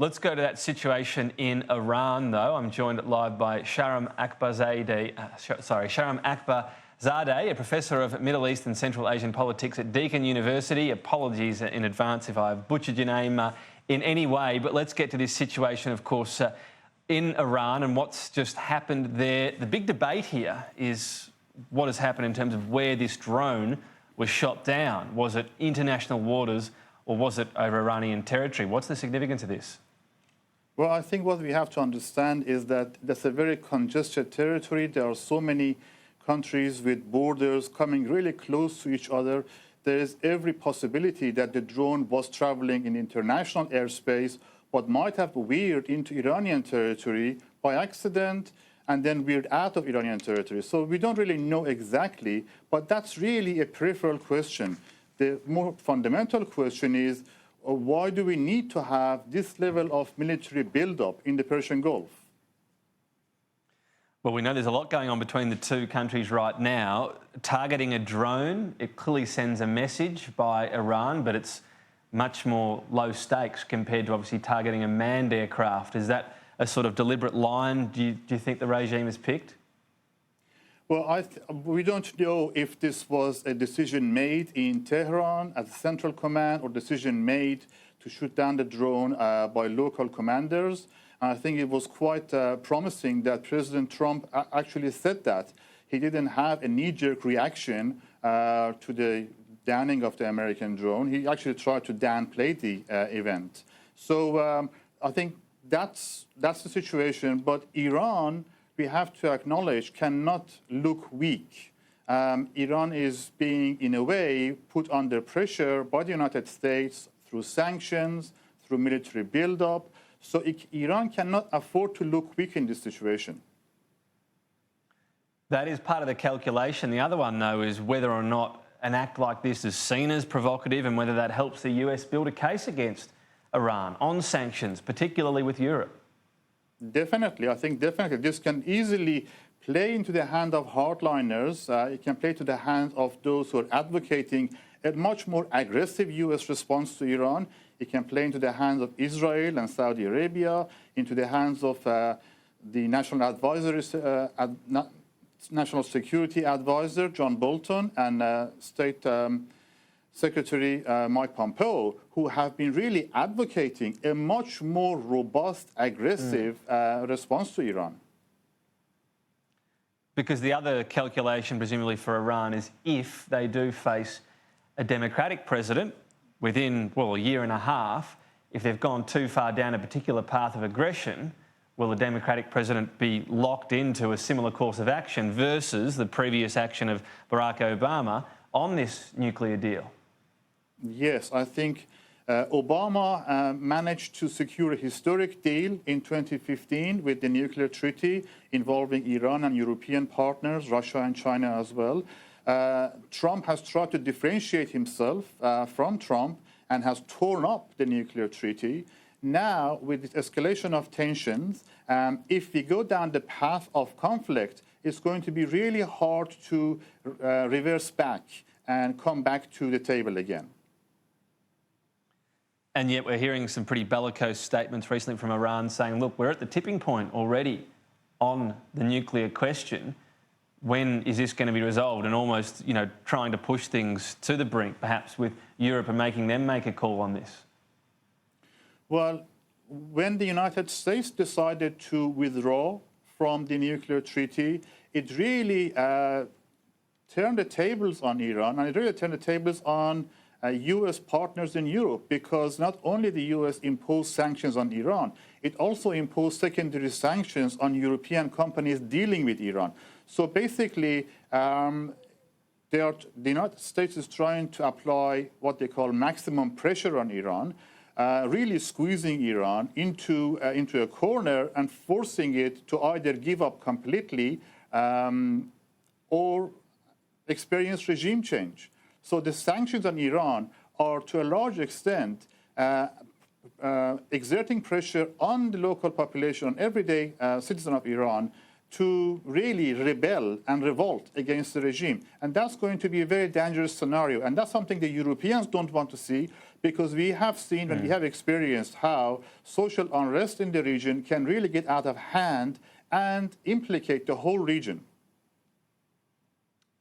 Let's go to that situation in Iran, though. I'm joined live by Shahram Akbarzadeh, a professor of Middle East and Central Asian politics at Deakin University. Apologies in advance if I've butchered your name in any way, but let's get to this situation, of course, in Iran and what's just happened there. The big debate here is what has happened in terms of where this drone was shot down. Was it international waters or was it over Iranian territory? What's the significance of this? Well, I think what we have to understand is that that's a very congested territory. There are so many countries with borders coming really close to each other. There is every possibility that the drone was traveling in international airspace, but might have veered into Iranian territory by accident and then veered out of Iranian territory. So we don't really know exactly, but that's really a peripheral question. The more fundamental question is, why do we need to have this level of military buildup in the Persian Gulf? Well, we know there's a lot going on between the two countries right now. Targeting a drone, it clearly sends a message by Iran, but it's much more low stakes compared to obviously targeting a manned aircraft. Is that a sort of deliberate line do you think the regime has picked? Well, we don't know if this was a decision made in Tehran at the Central Command or decision made to shoot down the drone by local commanders. And I think it was quite promising that President Trump actually said that. He didn't have a knee-jerk reaction to the downing of the American drone. He actually tried to downplay the event. So I think that's the situation. But Iran, we have to acknowledge, cannot look weak. Iran is being, in a way, put under pressure by the United States through sanctions, through military buildup. So Iran cannot afford to look weak in this situation. That is part of the calculation. The other one, though, is whether or not an act like this is seen as provocative and whether that helps the US build a case against Iran on sanctions, particularly with Europe. Definitely. I think definitely this can easily play into the hand of hardliners. It can play to the hand of those who are advocating a much more aggressive US response to Iran. It can play into the hands of Israel and Saudi Arabia, into the hands of the National Security Advisor, John Bolton, and State Secretary Mike Pompeo, who have been really advocating a much more robust, aggressive response to Iran. Because the other calculation, presumably for Iran, is if they do face a democratic president within, well, a year and a half, if they've gone too far down a particular path of aggression, will the democratic president be locked into a similar course of action versus the previous action of Barack Obama on this nuclear deal? Yes, I think Obama managed to secure a historic deal in 2015 with the nuclear treaty involving Iran and European partners, Russia and China as well. Trump has tried to differentiate himself from Trump and has torn up the nuclear treaty. Now, with the escalation of tensions, if we go down the path of conflict, it's going to be really hard to reverse back and come back to the table again. And yet we're hearing some pretty bellicose statements recently from Iran saying, look, we're at the tipping point already on the nuclear question. When is this going to be resolved? And almost, you know, trying to push things to the brink, perhaps with Europe and making them make a call on this. Well, when the United States decided to withdraw from the nuclear treaty, it really turned the tables on Iran, and it really turned the tables on U.S. partners in Europe, because not only the U.S. imposed sanctions on Iran, it also imposed secondary sanctions on European companies dealing with Iran. So basically, the United States is trying to apply what they call maximum pressure on Iran, really squeezing Iran into a corner and forcing it to either give up completely or experience regime change. So the sanctions on Iran are, to a large extent, exerting pressure on the local population, on everyday citizen of Iran, to really rebel and revolt against the regime. And that's going to be a very dangerous scenario. And that's something the Europeans don't want to see, because we have seen and we have experienced how social unrest in the region can really get out of hand and implicate the whole region.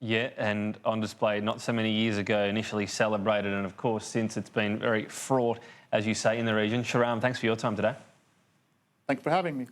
Yeah, and on display not so many years ago, initially celebrated, and of course since it's been very fraught, as you say, in the region. Shahram, thanks for your time today. Thank you for having me.